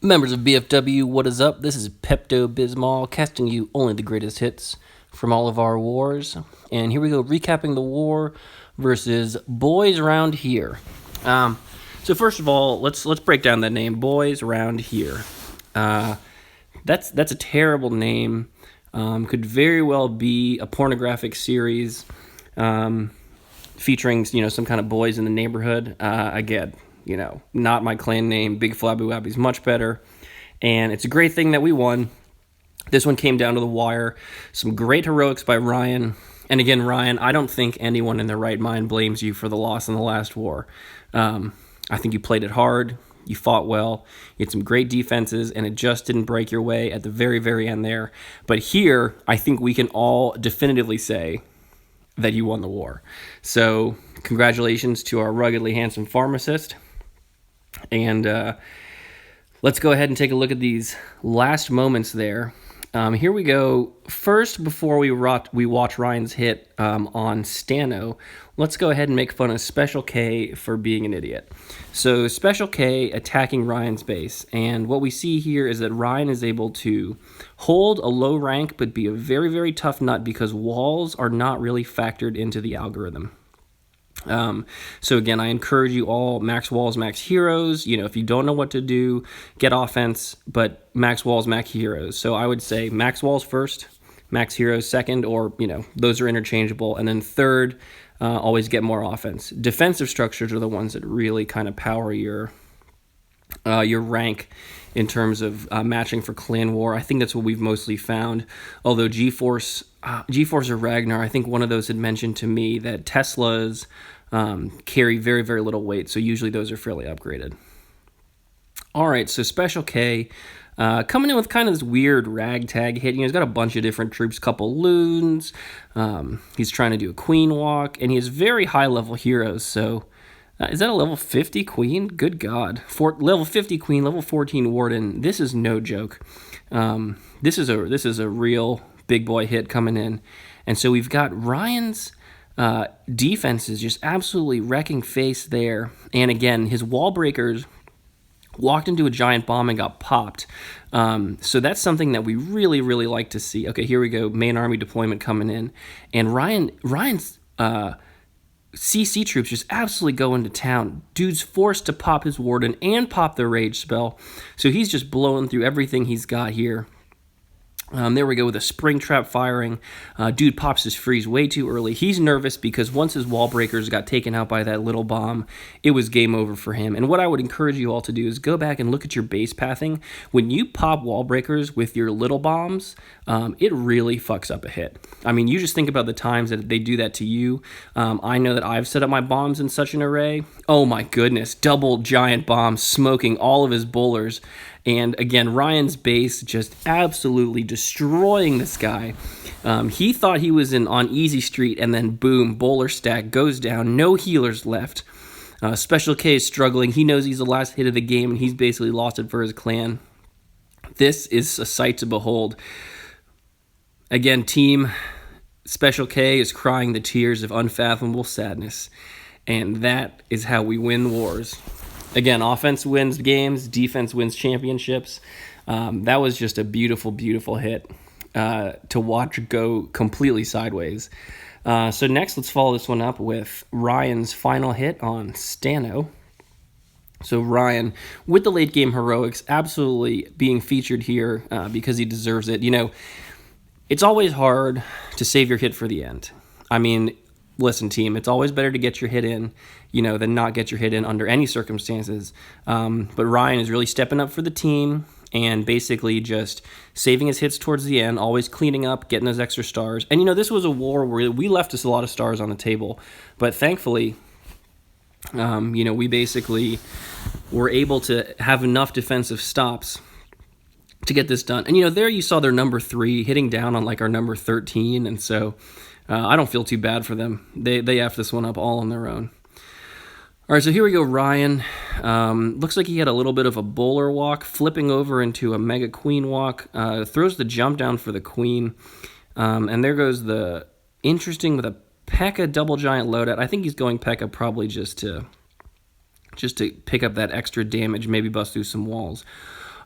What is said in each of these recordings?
Members of BFW, what is up? This is Pepto-Bismol, casting you only the greatest hits from all of our wars. And here we go, recapping the war versus Boyz Around Here. So first of all, let's break down that name, Boyz Around Here. That's a terrible name. Could very well be a pornographic series featuring some kind of boys in the neighborhood. Again, not my clan name. Big Flabby Wabby's much better. And it's a great thing that we won. This one came down to the wire. Some great heroics by Ryan. And again, Ryan, I don't think anyone in their right mind blames you for the loss in the last war. I think you played it hard. You fought well. You had some great defenses, and it just didn't break your way at the very, very end there. But here, I think we can all definitively say that you won the war. So congratulations to our ruggedly handsome pharmacist. And let's go ahead and take a look at these last moments there. Here we go. First, before we watch Ryan's hit on Stano, let's go ahead and make fun of Special K for being an idiot. So Special K attacking Ryan's base, and what we see here is that Ryan is able to hold a low rank but be a very, very tough nut because walls are not really factored into the algorithm. So again, I encourage you all, max walls, max heroes. If you don't know what to do, get offense, but max walls, max heroes. So I would say max walls first, max heroes second, or, those are interchangeable. And then third, always get more offense. Defensive structures are the ones that really kind of power your rank in terms of matching for clan war. I think that's what we've mostly found. Although GeForce or Ragnar, I think one of those had mentioned to me that Teslas carry very, very little weight, so usually those are fairly upgraded. All right, so Special K coming in with kind of this weird ragtag hit. He's got a bunch of different troops, couple loons. He's trying to do a queen walk, and he has very high-level heroes, so... is that a level 50 queen? Good God. Level 50 queen, level 14 warden. This is no joke. This is a real big boy hit coming in. And so we've got Ryan's defenses just absolutely wrecking face there. And again, his wall breakers walked into a giant bomb and got popped. So that's something that we really, really like to see. Okay, here we go. Main army deployment coming in. And Ryan's... CC troops just absolutely go into town. Dude's forced to pop his warden and pop the rage spell. So he's just blowing through everything he's got here. There we go with a spring trap firing. Dude pops his freeze way too early. He's nervous because once his wall breakers got taken out by that little bomb, it was game over for him. And what I would encourage you all to do is go back and look at your base pathing. When you pop wall breakers with your little bombs, it really fucks up a hit. I mean, you just think about the times that they do that to you. I know that I've set up my bombs in such an array. Oh my goodness, double giant bombs smoking all of his bowlers. And again, Ryan's base just absolutely destroying this guy. He thought he was on easy street, and then boom, bowler stack goes down. No healers left. Special K is struggling. He knows he's the last hit of the game, and he's basically lost it for his clan. This is a sight to behold. Again, team Special K is crying the tears of unfathomable sadness. And that is how we win wars. Again, offense wins games, defense wins championships. That was just a beautiful, beautiful hit to watch go completely sideways. So next, let's follow this one up with Ryan's final hit on Stano. So Ryan, with the late game heroics, absolutely being featured here because he deserves it. It's always hard to save your hit for the end. I mean, listen, team, it's always better to get your hit in, than not get your hit in under any circumstances. But Ryan is really stepping up for the team and basically just saving his hits towards the end, always cleaning up, getting those extra stars. And, this was a war where we left us a lot of stars on the table. But thankfully, we basically were able to have enough defensive stops to get this done. And, there you saw their number 3 hitting down on, our number 13. And so... I don't feel too bad for them. They F this one up all on their own. All right, so here we go, Ryan. Looks like he had a little bit of a bowler walk, flipping over into a mega queen walk. Throws the jump down for the queen. And there goes the interesting with a P.E.K.K.A double giant loadout. I think he's going P.E.K.K.A probably just to pick up that extra damage, maybe bust through some walls.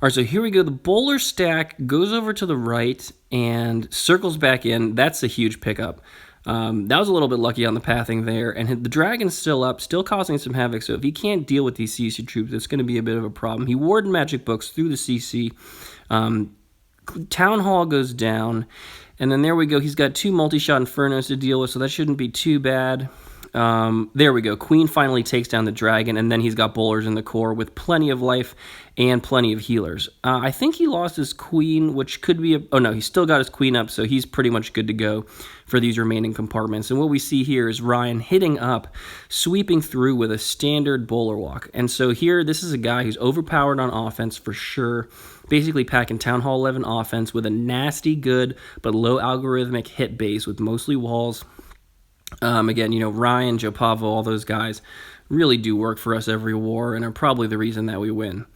right, so here we go. The bowler stack goes over to the right and circles back in. That's a huge pickup. That was a little bit lucky on the pathing there. And the dragon's still up, still causing some havoc. So if he can't deal with these CC troops, it's going to be a bit of a problem. He warded magic books through the CC. Town Hall goes down. And then there we go. He's got 2 multi-shot Infernos to deal with, so that shouldn't be too bad. There we go. Queen finally takes down the dragon, and then he's got bowlers in the core with plenty of life and plenty of healers. I think he lost his queen, which could be oh no, he's still got his queen up, so he's pretty much good to go for these remaining compartments. And what we see here is Ryan hitting up, sweeping through with a standard bowler walk. And so here, this is a guy who's overpowered on offense for sure, basically packing Town Hall 11 offense with a nasty, good, but low algorithmic hit base with mostly walls. Again, Ryan, Joe Pavo, all those guys really do work for us every war and are probably the reason that we win.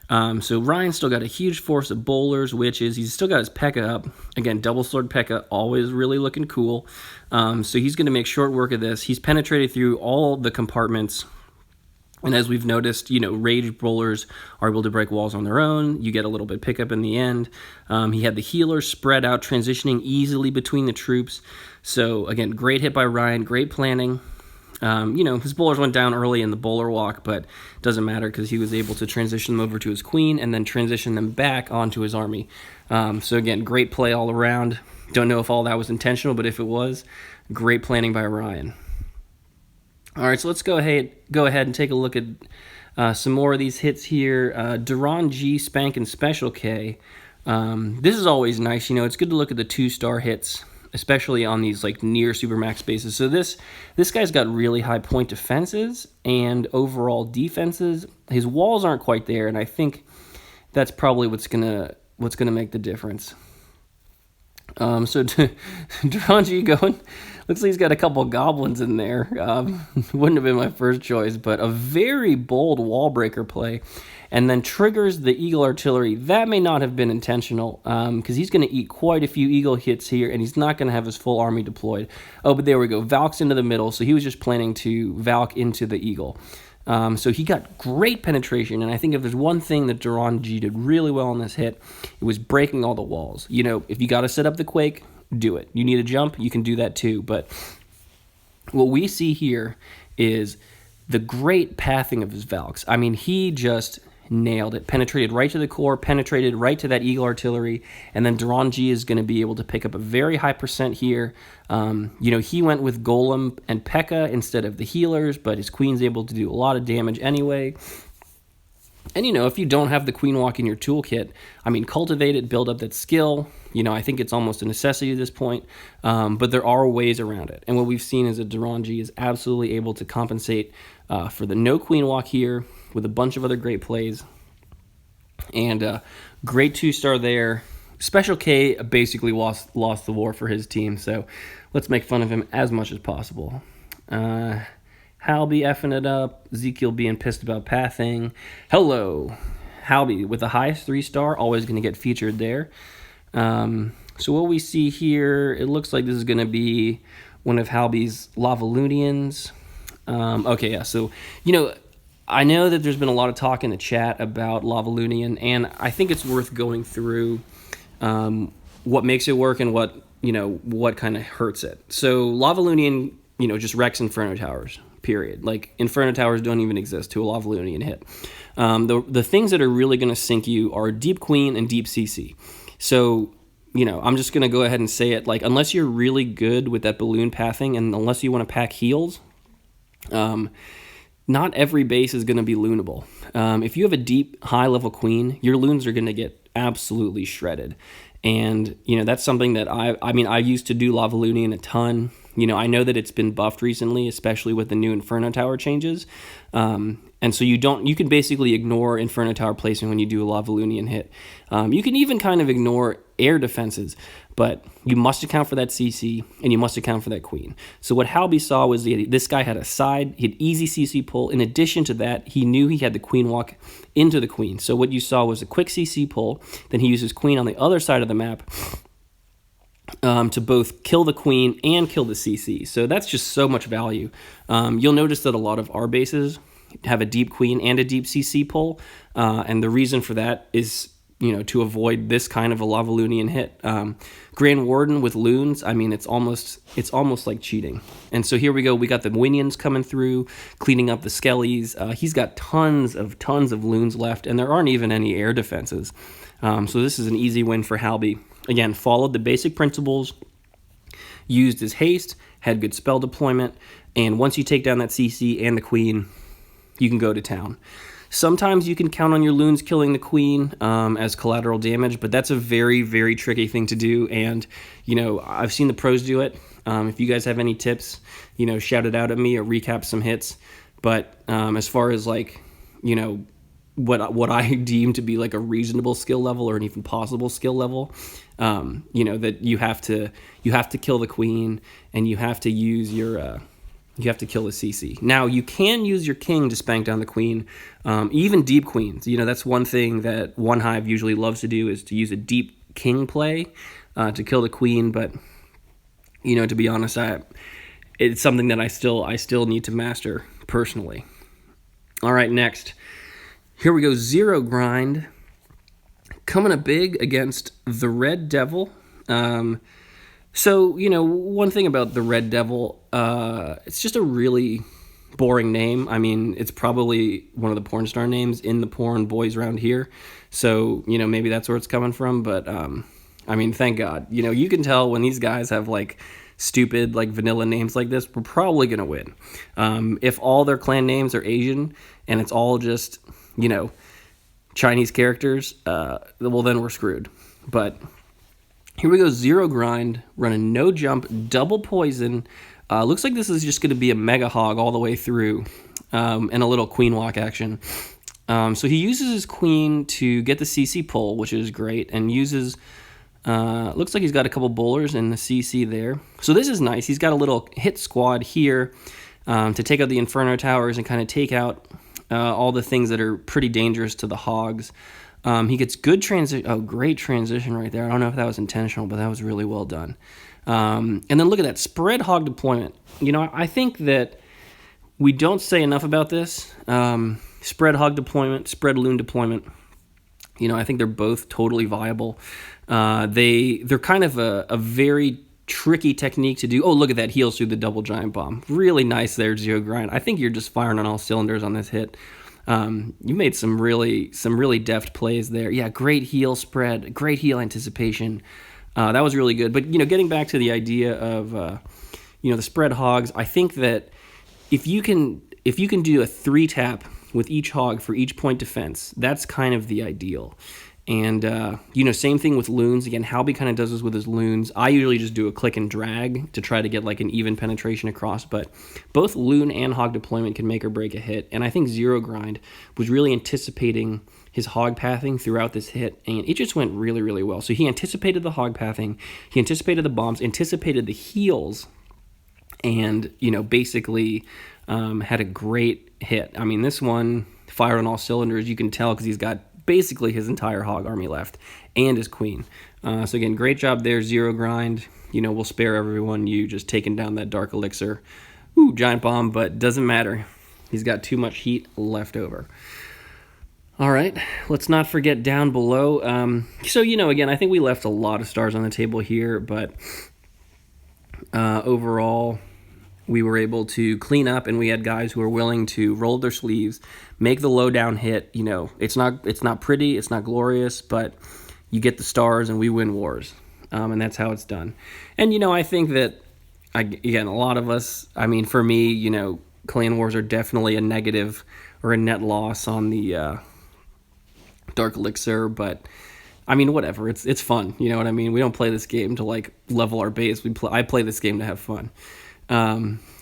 So Ryan's still got a huge force of bowlers, witches. He's still got his P.E.K.K.A. up. Again, double sword P.E.K.K.A. always really looking cool. So he's going to make short work of this. He's penetrated through all the compartments. And as we've noticed, rage bowlers are able to break walls on their own. You get a little bit pickup in the end. He had the healers spread out, transitioning easily between the troops. So, again, great hit by Ryan, great planning. His bowlers went down early in the bowler walk, but it doesn't matter because he was able to transition them over to his queen and then transition them back onto his army. So, again, great play all around. Don't know if all that was intentional, but if it was, great planning by Ryan. All right, so let's go ahead and take a look at some more of these hits here. Duran G, Spank, and Special K. This is always nice. It's good to look at the 2-star hits, especially on these near supermax bases. So this guy's got really high point defenses and overall defenses. His walls aren't quite there, and I think that's probably what's gonna make the difference. So Duran G going. Looks like he's got a couple goblins in there. Wouldn't have been my first choice, but a very bold wall breaker play. And then triggers the Eagle Artillery. That may not have been intentional, because he's going to eat quite a few Eagle hits here, and he's not going to have his full army deployed. Oh, but there we go. Valk's into the middle, so he was just planning to Valk into the Eagle. So he got great penetration, and I think if there's one thing that Duran G did really well on this hit, it was breaking all the walls. If you got to set up the Quake, do it. You need a jump, you can do that too. But what we see here is the great pathing of his Valks. I mean, he just nailed it. Penetrated right to the core, penetrated right to that Eagle Artillery, and then Duran G is going to be able to pick up a very high percent here. He went with Golem and P.E.K.K.A. instead of the healers, but his Queen's able to do a lot of damage anyway. And, if you don't have the Queen Walk in your toolkit, cultivate it, build up that skill. I think it's almost a necessity at this point, but there are ways around it. And what we've seen is that Duran G is absolutely able to compensate for the no Queen Walk here with a bunch of other great plays. And great 2-star there. Special K basically lost the war for his team, so let's make fun of him as much as possible. Halby effing it up. Ezekiel being pissed about pathing. Hello. Halby with the highest 3-star, always going to get featured there. So what we see here, it looks like this is going to be one of Halby's Lavalunians. Okay, yeah, so, I know that there's been a lot of talk in the chat about Lavalunian, and I think it's worth going through what makes it work and what kind of hurts it. So Lavalunian, just wrecks Inferno Towers. Period. Inferno Towers don't even exist to a Lavalunian hit. The things that are really going to sink you are Deep Queen and Deep CC. So, I'm just going to go ahead and say it. Unless you're really good with that balloon pathing and unless you want to pack heals, not every base is going to be loonable. If you have a deep, high-level queen, your loons are going to get absolutely shredded. And, that's something that I used to do Lavalunian a ton. I know that it's been buffed recently, especially with the new Inferno Tower changes. And so you can basically ignore Inferno Tower placement when you do a Lavalunian hit. You can even kind of ignore air defenses, but you must account for that CC and you must account for that queen. So what Halby saw was this guy had a side, he had easy CC pull. In addition to that, he knew he had the queen walk into the queen. So what you saw was a quick CC pull, then he used his queen on the other side of the map to both kill the queen and kill the CC. So that's just so much value. You'll notice that a lot of our bases have a deep queen and a deep CC pull, and the reason for that is to avoid this kind of a Lavalunian hit. Grand Warden with loons, I mean, it's almost like cheating. And so here we go. We got the minions coming through, cleaning up the skellies. He's got tons of loons left, and there aren't even any air defenses. So this is an easy win for Halby. Again, followed the basic principles, used his haste, had good spell deployment, and once you take down that CC and the queen, you can go to town. Sometimes you can count on your loons killing the queen as collateral damage, but that's a very, very tricky thing to do, and, I've seen the pros do it. If you guys have any tips, shout it out at me or recap some hits. But as far as, what I deem to be like a reasonable skill level or an even possible skill level, that you have to kill the queen and you have to use your you have to kill the CC. Now you can use your king to spank down the queen, even deep queens. That's one thing that One Hive usually loves to do is to use a deep king play to kill the queen. But to be honest, it's something that I still need to master personally. All right, next. Here we go, Zero Grind, coming up big against the Red Devil. So, one thing about the Red Devil, it's just a really boring name. I mean, it's probably one of the porn star names in the porn boys around here. So, maybe that's where it's coming from. But, thank God. You can tell when these guys have, stupid, vanilla names like this, we're probably going to win. If all their clan names are Asian and it's all just... Chinese characters, well, then we're screwed. But here we go, Zero Grind, running no jump, double poison. Looks like this is just going to be a mega hog all the way through, and a little queen walk action. So he uses his queen to get the CC pull, which is great, and uses, looks like he's got a couple bowlers in the CC there. So this is nice. He's got a little hit squad here to take out the Inferno Towers and kind of take out all the things that are pretty dangerous to the hogs. He gets good transition. Oh, great transition right there. I don't know if that was intentional, but that was really well done. And then look at that spread hog deployment. I think that we don't say enough about this. Spread hog deployment, spread loon deployment. I think they're both totally viable. They're kind of a very tricky technique to do. Oh, look at that, heals through the double giant bomb. Really nice there, Zero Grind. I think you're just firing on all cylinders on this hit. You made some really deft plays there. Yeah, great heal spread, great heal anticipation. That was really good. But getting back to the idea of the spread hogs, I think that if you can do a 3-tap with each hog for each point defense, that's kind of the ideal. And, same thing with loons. Again, Halby kind of does this with his loons. I usually just do a click and drag to try to get an even penetration across, but both loon and hog deployment can make or break a hit. And I think Zero Grind was really anticipating his hog pathing throughout this hit, and it just went really, really well. So he anticipated the hog pathing, he anticipated the bombs, anticipated the heals, and, basically had a great hit. I mean, this one fired on all cylinders. You can tell because he's got basically his entire hog army left and his queen. So again, great job there, Zero Grind. We'll spare everyone you just taking down that dark elixir. Ooh, giant bomb, but doesn't matter. He's got too much heat left over. All right, let's not forget down below. Again, I think we left a lot of stars on the table here, but overall, we were able to clean up, and we had guys who were willing to roll their sleeves, make the lowdown hit. It's not pretty, it's not glorious, but you get the stars, and we win wars, and that's how it's done. And I think that again, a lot of us. For me, clan wars are definitely a negative or a net loss on the dark elixir, but whatever. It's fun. You know what I mean? We don't play this game to level our base. I play this game to have fun.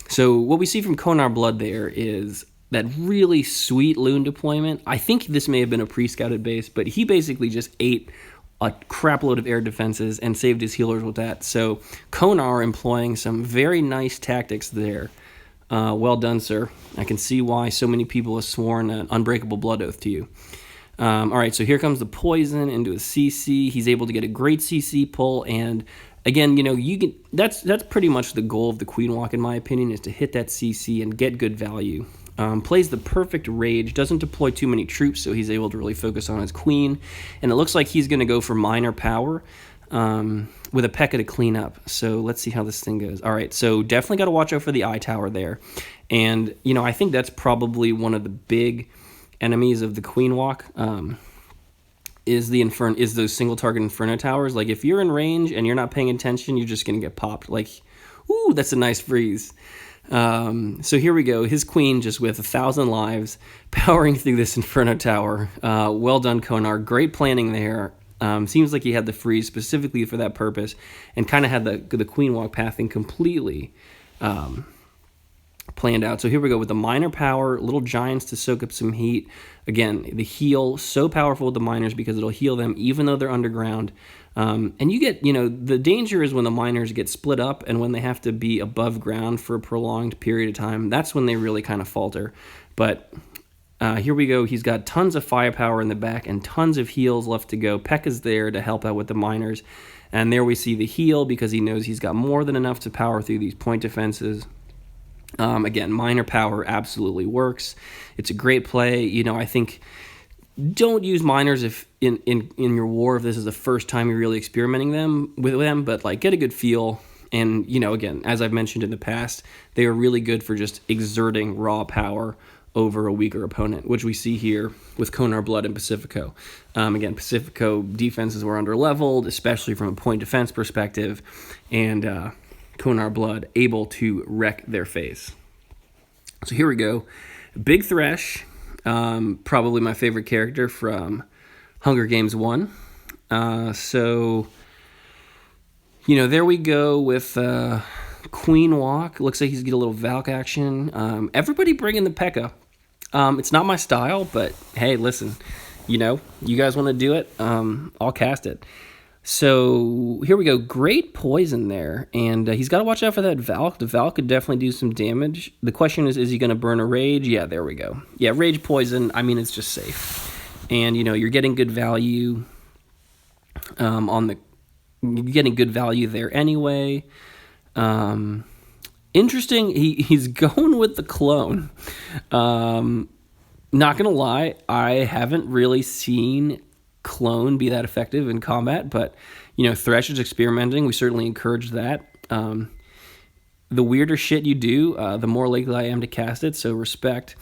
So what we see from Konar Blood there is that really sweet loon deployment. I think this may have been a pre-scouted base, but he basically just ate a crap load of air defenses and saved his healers with that. So Konar employing some very nice tactics there. Well done, sir. I can see why so many people have sworn an unbreakable blood oath to you. All right, so here comes the poison into a CC. He's able to get a great CC pull, and again, you can. That's pretty much the goal of the Queen Walk, in my opinion, is to hit that CC and get good value. Plays the perfect rage, doesn't deploy too many troops, so he's able to really focus on his queen. And it looks like he's going to go for minor power with a P.E.K.K.A. to clean up. So let's see how this thing goes. All right, so definitely got to watch out for the eye tower there. And, I think that's probably one of the big enemies of the queen walk, is those single target Inferno towers. Like, if you're in range and you're not paying attention, you're just going to get popped. Like, ooh, that's a nice freeze. So here we go. His queen just with 1,000 lives powering through this Inferno tower. Well done, Konar. Great planning there. Seems like he had the freeze specifically for that purpose and kind of had the queen walk pathing completely planned out. So here we go with the minor power, little giants to soak up some heat. Again, the heal, so powerful with the miners because it'll heal them even though they're underground. And you get, the danger is when the miners get split up and when they have to be above ground for a prolonged period of time. That's when they really kind of falter. But here we go. He's got tons of firepower in the back and tons of heals left to go. P.E.K.K.A.'s there to help out with the miners. And there we see the heal because he knows he's got more than enough to power through these point defenses. Again, minor power absolutely works. It's a great play. I think don't use miners if in your war if this is the first time you're really experimenting with them, but like get a good feel. And again, as I've mentioned in the past, they are really good for just exerting raw power over a weaker opponent, which we see here with Konar Blood and Pacifico. Again, Pacifico defenses were under-leveled, especially from a point defense perspective, and Konar Blood able to wreck their face. So here we go. Big Thresh, probably my favorite character from Hunger Games 1. So, there we go with Queen Walk. Looks like he's getting a little Valk action. Everybody bring in the P.E.K.K.A. It's not my style, but hey, listen, you guys want to do it, I'll cast it. So here we go. Great poison there. And he's got to watch out for that Valk. The Valk could definitely do some damage. The question is he going to burn a Rage? Yeah, there we go. Yeah, Rage poison. I mean, it's just safe. And, you're getting good value you're getting good value there anyway. Interesting. He's going with the clone. Not going to lie. I haven't really seen clone be that effective in combat, but Thresh is experimenting. We certainly encourage that. The weirder shit you do, the more likely I am to cast it, so respect.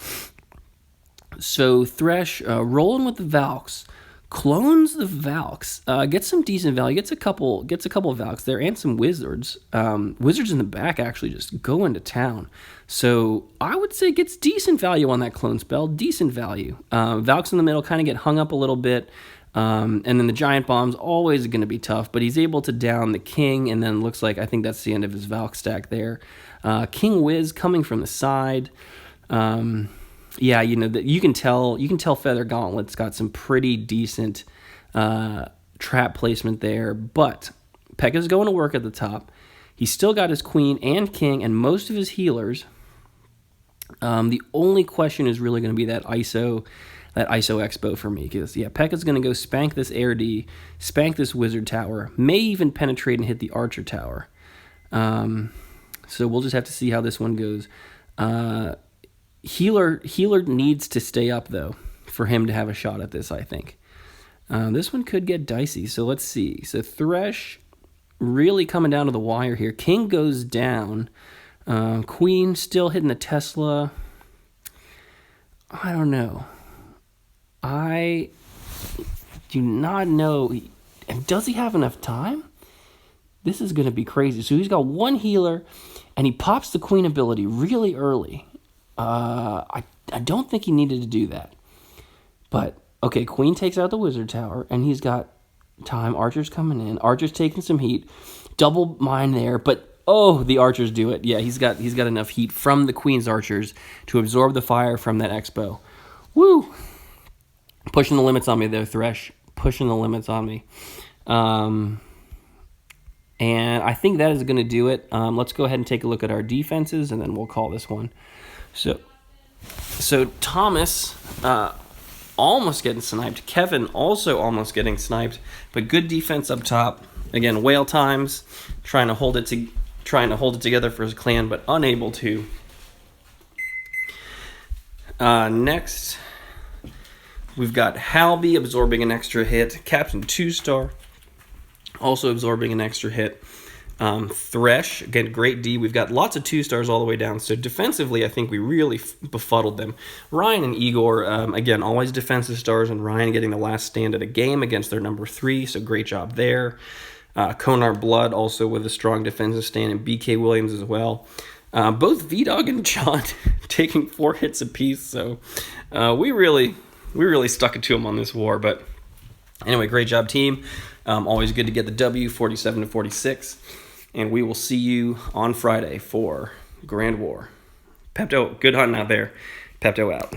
So Thresh rolling with the Valks, clones the Valks, gets some decent value, gets a couple of Valks there and some Wizards. Wizards in the back actually just go into town. So I would say gets decent value on that clone spell, decent value. Valks in the middle kind of get hung up a little bit. And then the giant bomb's always going to be tough, but he's able to down the king, and then looks like I think that's the end of his Valk stack there. King Wiz coming from the side. Yeah, you can tell Feather Gauntlet's got some pretty decent trap placement there, but P.E.K.K.A.'s going to work at the top. He's still got his queen and king and most of his healers. The only question is really going to be that ISO Expo for me, because P.E.K.K.A.'s going to go spank this Air D, spank this Wizard Tower, may even penetrate and hit the Archer Tower. So we'll just have to see how this one goes. Healer needs to stay up though for him to have a shot at this, I think. This one could get dicey, so let's see. So Thresh really coming down to the wire here. King goes down. Queen still hitting the Tesla. I don't know. I do not know. Does he have enough time? This is going to be crazy. So he's got one healer, and he pops the queen ability really early. I don't think he needed to do that. But, okay, queen takes out the Wizard Tower, and he's got time. Archer's coming in. Archer's taking some heat. Double mine there, but the archers do it. Yeah, he's got enough heat from the queen's archers to absorb the fire from that Expo. Woo! Pushing the limits on me there, Thresh. Pushing the limits on me. And I think that is going to do it. Let's go ahead and take a look at our defenses, and then we'll call this one. So Thomas almost getting sniped. Kevin also almost getting sniped, but good defense up top. Again, whale times, trying to hold it together for his clan, but unable to. Next, we've got Halby absorbing an extra hit. Captain 2-star also absorbing an extra hit. Thresh, again, great D. We've got lots of 2-stars all the way down. So defensively, I think we really befuddled them. Ryan and Igor, again, always defensive stars, and Ryan getting the last stand at a game against their number 3, so great job there. Konar Blood also with a strong defensive stand, and BK Williams as well. Both V-Dog and John taking 4 hits apiece, so we really stuck it to them on this war. But anyway, great job, team. Always good to get the W, 47-46. And we will see you on Friday for Grand War. Pepto, good hunting out there. Pepto out.